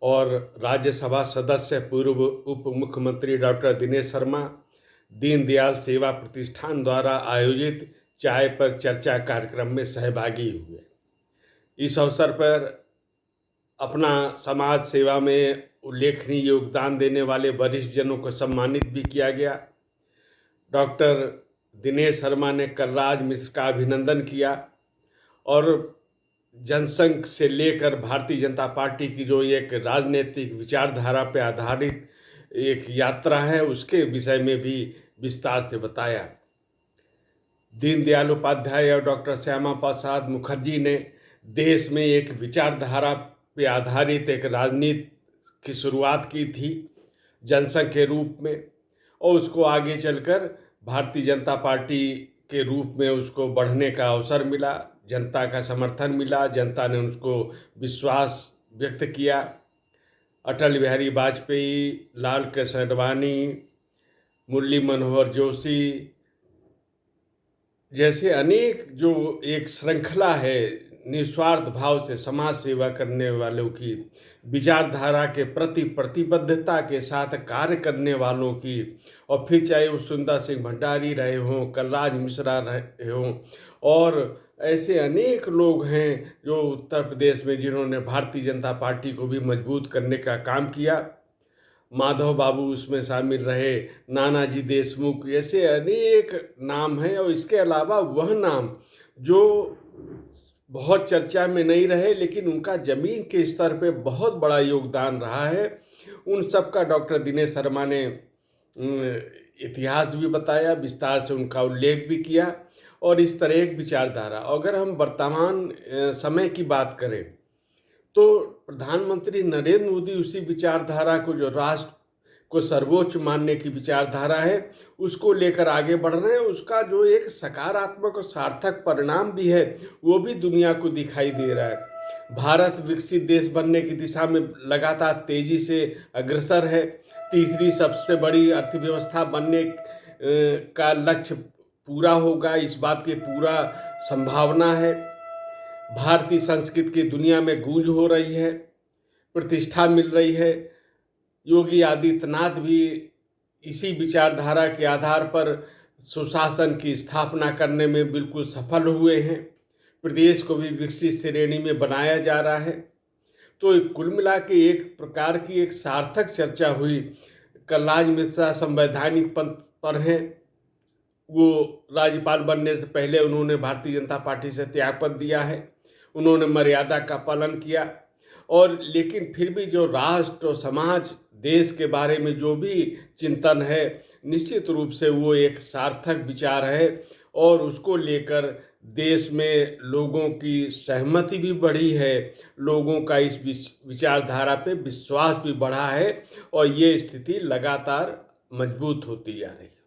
और राज्यसभा सदस्य पूर्व उप मुख्यमंत्री डॉक्टर दिनेश शर्मा दीनदयाल सेवा प्रतिष्ठान द्वारा आयोजित चाय पर चर्चा कार्यक्रम में सहभागी हुए। इस अवसर पर अपना समाज सेवा में उल्लेखनीय योगदान देने वाले वरिष्ठ जनों को सम्मानित भी किया गया। डॉक्टर दिनेश शर्मा ने कलराज मिश्र का अभिनंदन किया और जनसंघ से लेकर भारतीय जनता पार्टी की जो एक राजनीतिक विचारधारा पर आधारित एक यात्रा है उसके विषय में भी विस्तार से बताया। दीनदयाल उपाध्याय और डॉक्टर श्यामा प्रसाद मुखर्जी ने देश में एक विचारधारा पर आधारित एक राजनीति की शुरुआत की थी जनसंघ के रूप में, और उसको आगे चलकर भारतीय जनता पार्टी के रूप में उसको बढ़ने का अवसर मिला, जनता का समर्थन मिला, जनता ने उसको विश्वास व्यक्त किया। अटल बिहारी वाजपेयी, लाल कृष्ण आडवाणी, मुरली मनोहर जोशी जैसे अनेक जो एक श्रृंखला है निस्वार्थ भाव से समाज सेवा करने वालों की, विचारधारा के प्रति प्रतिबद्धता के साथ कार्य करने वालों की, और फिर चाहे वो सुंदर सिंह भंडारी रहे हों, कलराज मिश्रा रहे हों, और ऐसे अनेक लोग हैं जो उत्तर प्रदेश में जिन्होंने भारतीय जनता पार्टी को भी मजबूत करने का काम किया। माधव बाबू उसमें शामिल रहे, नानाजी देशमुख, ऐसे अनेक नाम हैं। और इसके अलावा वह नाम जो बहुत चर्चा में नहीं रहे लेकिन उनका ज़मीन के स्तर पे बहुत बड़ा योगदान रहा है, उन सब का डॉक्टर दिनेश शर्मा ने इतिहास भी बताया, विस्तार से उनका उल्लेख भी किया। और इस तरह एक विचारधारा, अगर हम वर्तमान समय की बात करें तो प्रधानमंत्री नरेंद्र मोदी उसी विचारधारा को, जो राष्ट्र को सर्वोच्च मानने की विचारधारा है, उसको लेकर आगे बढ़ रहे हैं। उसका जो एक सकारात्मक और सार्थक परिणाम भी है वो भी दुनिया को दिखाई दे रहा है। भारत विकसित देश बनने की दिशा में लगातार तेजी से अग्रसर है। तीसरी सबसे बड़ी अर्थव्यवस्था बनने का लक्ष्य पूरा होगा, इस बात की पूरा संभावना है। भारतीय संस्कृति की दुनिया में गूंज हो रही है, प्रतिष्ठा मिल रही है। योगी आदित्यनाथ भी इसी विचारधारा के आधार पर सुशासन की स्थापना करने में बिल्कुल सफल हुए हैं। प्रदेश को भी विकसित श्रेणी में बनाया जा रहा है। तो कुल मिला के एक प्रकार की एक सार्थक चर्चा हुई। कलराज मिश्रा संवैधानिक पद पर हैं, वो राज्यपाल बनने से पहले उन्होंने भारतीय जनता पार्टी से त्यागपत्र दिया है, उन्होंने मर्यादा का पालन किया। और लेकिन फिर भी जो राष्ट्र और समाज देश के बारे में जो भी चिंतन है, निश्चित रूप से वो एक सार्थक विचार है, और उसको लेकर देश में लोगों की सहमति भी बढ़ी है, लोगों का इस विचारधारा पे विश्वास भी बढ़ा है, और ये स्थिति लगातार मजबूत होती जा रही है।